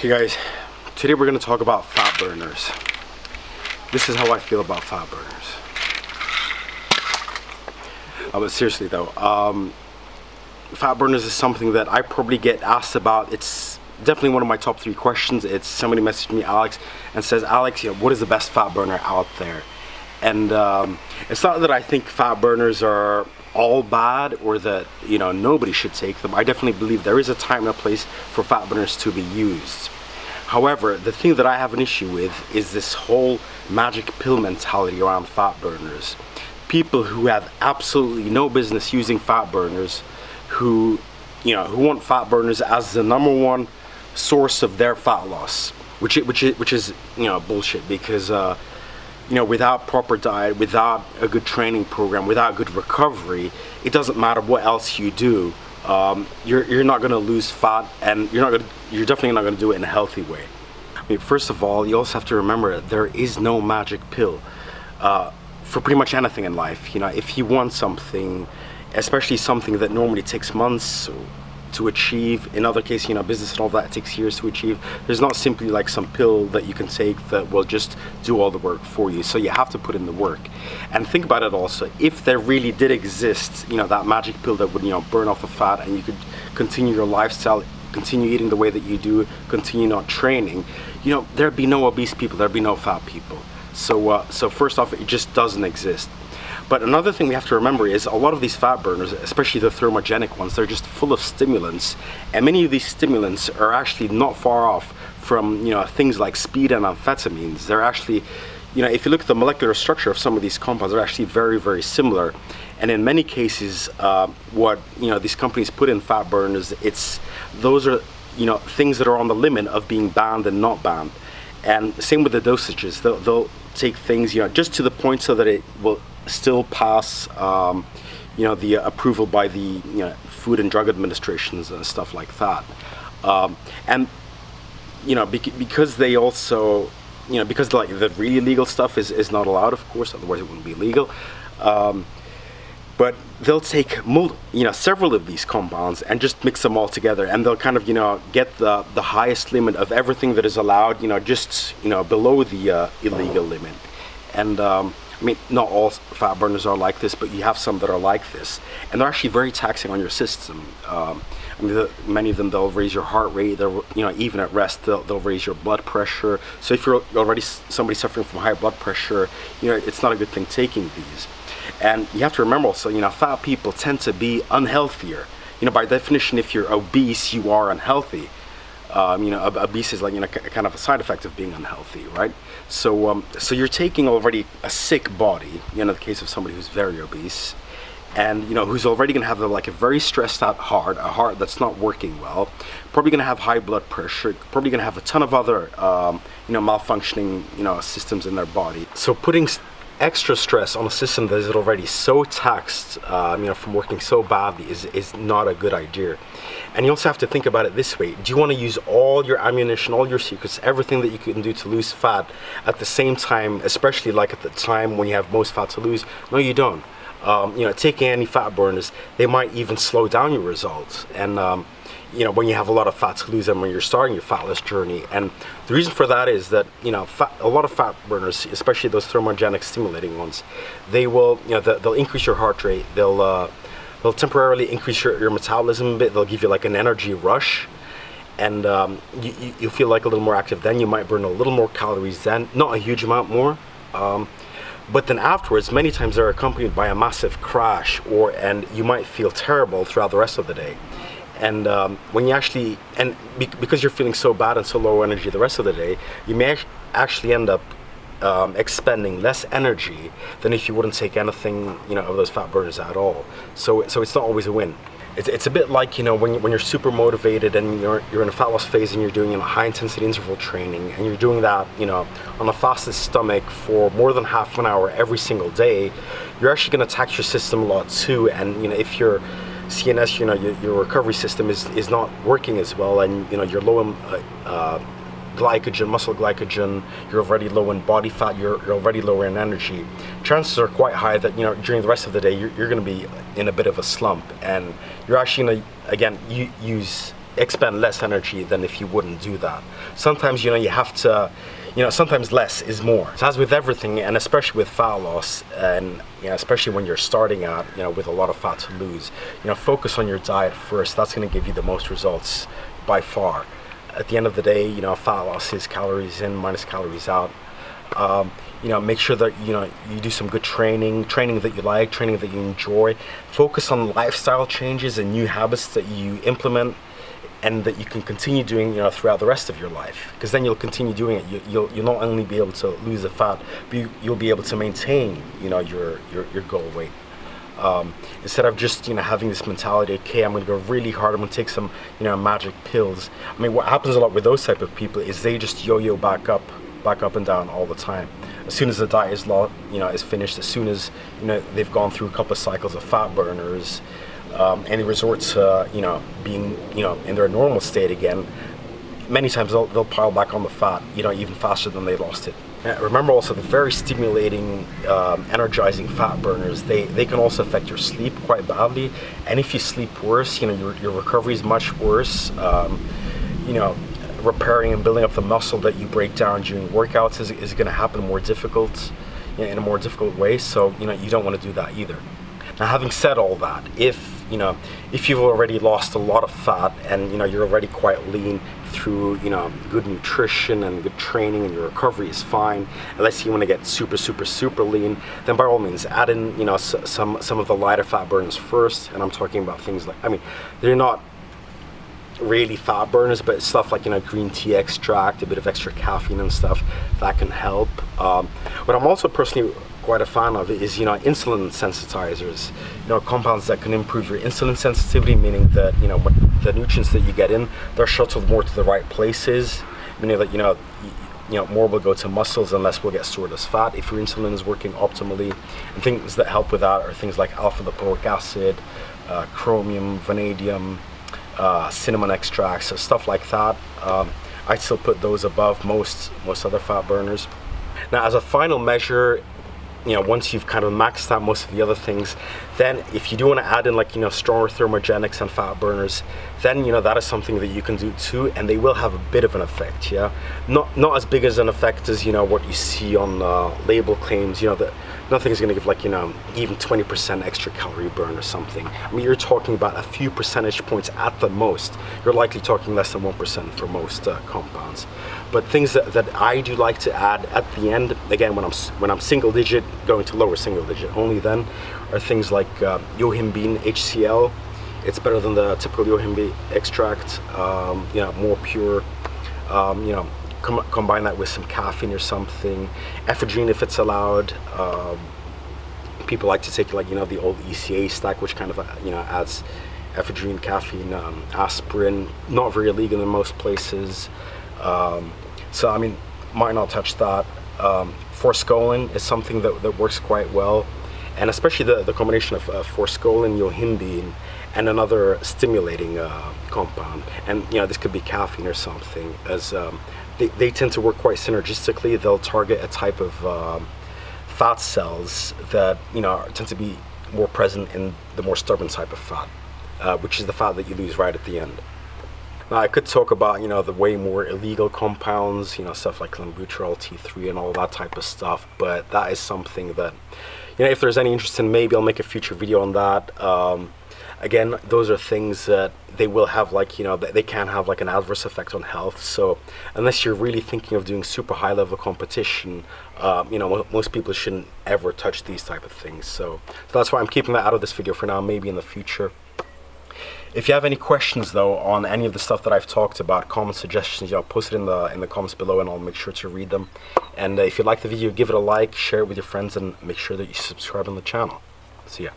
Okay guys, today we're going to talk about fat burners. This is how I feel about fat burners. But seriously though, fat burners is something that I probably get asked about. It's definitely one of my top 3 questions. It's somebody messaged me, Alex, and says, Alex, what is the best fat burner out there? And it's not that I think fat burners are all bad or that nobody should take them. I definitely believe there is a time and a place for fat burners to be used. However, the thing that I have an issue with is this whole magic pill mentality around fat burners. People who have absolutely no business using fat burners, who want fat burners as the #1 source of their fat loss, which is bullshit, because without proper diet, without a good training program, without good recovery, it doesn't matter what else you do. You're not going to lose fat, and you're definitely not going to do it in a healthy way. I mean, first of all, you also have to remember there is no magic pill for pretty much anything in life. If you want something, especially something that normally takes months to achieve, in other cases, business and all that takes years to achieve, there's not simply like some pill that you can take that will just do all the work for you. So you have to put in the work. And think about it also, if there really did exist that magic pill that would burn off the fat and you could continue your lifestyle, continue eating the way that you do, continue not training, there'd be no obese people, there'd be no fat people. So first off, it just doesn't exist. But another thing we have to remember is a lot of these fat burners, especially the thermogenic ones, they're just full of stimulants, and many of these stimulants are actually not far off from things like speed and amphetamines. They're actually, if you look at the molecular structure of some of these compounds, they're actually very, very similar. And in many cases, what these companies put in fat burners, those are things that are on the limit of being banned and not banned. And same with the dosages. They'll take things just to the point so that it will still pass the approval by the Food and Drug Administrations and stuff like that. And because they also because like the really illegal stuff is not allowed, of course, otherwise it wouldn't be legal. But they'll take several of these compounds and just mix them all together, and they'll kind of get the highest limit of everything that is allowed, just below the illegal limit. And I mean, not all fat burners are like this, but you have some that are like this, and they're actually very taxing on your system. I mean, many of them, they'll raise your heart rate. They'll, even at rest, they'll raise your blood pressure. So if you're already somebody suffering from high blood pressure, it's not a good thing taking these. And you have to remember also, fat people tend to be unhealthier. By definition, if you're obese, you are unhealthy. Obese is like kind of a side effect of being unhealthy, right? So you're taking already a sick body, in the case of somebody who's very obese, and who's already going to have a very stressed out heart, a heart that's not working well, probably going to have high blood pressure, probably going to have a ton of other malfunctioning systems in their body. So putting extra stress on a system that is already so taxed from working so badly is not a good idea. And you also have to think about it this way: do you want to use all your ammunition, all your secrets, everything that you can do to lose fat at the same time, especially like at the time when you have most fat to lose? No, you don't. Taking any fat burners, they might even slow down your results. And when you have a lot of fat to lose and when you're starting your fat loss journey. And the reason for that is that a lot of fat burners, especially those thermogenic stimulating ones, they will they'll increase your heart rate. They'll temporarily increase your metabolism a bit. They'll give you like an energy rush, and you feel like a little more active. Then you might burn a little more calories then, not a huge amount more. But then afterwards, many times they're accompanied by a massive crash, and you might feel terrible throughout the rest of the day. And when you actually, because you're feeling so bad and so low energy the rest of the day, you may actually end up expending less energy than if you wouldn't take anything of those fat burners at all. So it's not always a win. It's a bit like when you're super motivated and you're in a fat loss phase and you're doing high intensity interval training, and you're doing that on the fastest stomach for more than half an hour every single day, you're actually going to tax your system a lot too. And if your CNS, your recovery system is not working as well, and you're low in glycogen, muscle glycogen, you're already low in body fat, you're already lower in energy, chances are quite high that during the rest of the day you're going to be in a bit of a slump, and you're actually going to again use expend less energy than if you wouldn't do that. Sometimes, you know, you have to, you know, sometimes less is more. So as with everything, and especially with fat loss, and you know, especially when you're starting out, you know, with a lot of fat to lose, you know, focus on your diet first. That's going to give you the most results by far. At the end of the day, you know, fat loss is calories in minus calories out. You know, make sure that, you know, you do some good training that you like, training that you enjoy. Focus on lifestyle changes and new habits that you implement and that you can continue doing, you know, throughout the rest of your life. Because then you'll continue doing it. You'll not only be able to lose the fat, but you'll be able to maintain, you know, your goal weight. Instead of just, you know, having this mentality, okay, I'm going to go really hard, I'm going to take some, you know, magic pills. I mean, what happens a lot with those type of people is they just yo-yo back up and down all the time. As soon as the diet is is finished, as soon as, you know, they've gone through a couple of cycles of fat burners, and they resort to, you know, being, you know, in their normal state again, many times they'll pile back on the fat, you know, even faster than they lost it. Remember also, the very stimulating, energizing fat burners, they can also affect your sleep quite badly. And if you sleep worse, you know, your recovery is much worse. You know, repairing and building up the muscle that you break down during workouts is going to happen more difficult, you know, in a more difficult way. So, you know, you don't want to do that either. Now, having said all that, if you've already lost a lot of fat and, you know, you're already quite lean through, you know, good nutrition and good training and your recovery is fine, unless you want to get super lean, then by all means add in, you know, some of the lighter fat burners first. And I'm talking about things like, I mean, they're not really fat burners, but stuff like, you know, green tea extract, a bit of extra caffeine and stuff that can help. What I'm also personally quite a fan of is, you know, insulin sensitizers, you know, compounds that can improve your insulin sensitivity, meaning that, you know, the nutrients that you get in, they're shuttled more to the right places, meaning that, you know, more will go to muscles and less will get stored as fat if your insulin is working optimally. And things that help with that are things like alpha lipoic acid, chromium, vanadium, cinnamon extracts, so stuff like that. I still put those above most other fat burners. Now, as a final measure, you know, once you've kind of maxed out most of the other things, then if you do want to add in, like, you know, stronger thermogenics and fat burners, then, you know, that is something that you can do too, and they will have a bit of an effect. Yeah, not as big as an effect as, you know, what you see on label claims, you know, that nothing is going to give, like, you know, even 20% extra calorie burn or something. I mean, you're talking about a few percentage points at the most. You're likely talking less than 1% for most compounds. But things that I do like to add at the end, again, when I'm single digit, going to lower single digit only then, are things like yohimbine HCl. It's better than the typical yohimbine extract, you know, more pure. You know, combine that with some caffeine or something. Ephedrine, if it's allowed. People like to take, like, you know, the old ECA stack, which kind of, you know, adds ephedrine, caffeine, aspirin. Not very legal in most places. So, I mean, might not touch that. Forskolin is something that works quite well, and especially the combination of forskolin, yohimbine, and another stimulating compound. And, you know, this could be caffeine or something, as they tend to work quite synergistically. They'll target a type of fat cells that, you know, tend to be more present in the more stubborn type of fat, which is the fat that you lose right at the end. Now, I could talk about, you know, the way more illegal compounds, you know, stuff like clenbuterol, T3, and all that type of stuff, but that is something that, you know, if there's any interest in, maybe I'll make a future video on that. Again, those are things that they will have, like, you know, they can have, like, an adverse effect on health. So unless you're really thinking of doing super high level competition, you know, most people shouldn't ever touch these type of things. So that's why I'm keeping that out of this video for now, maybe in the future. If you have any questions, though, on any of the stuff that I've talked about, comment suggestions, you know, post it in the comments below, and I'll make sure to read them. And if you like the video, give it a like, share it with your friends, and make sure that you subscribe on the channel. See ya.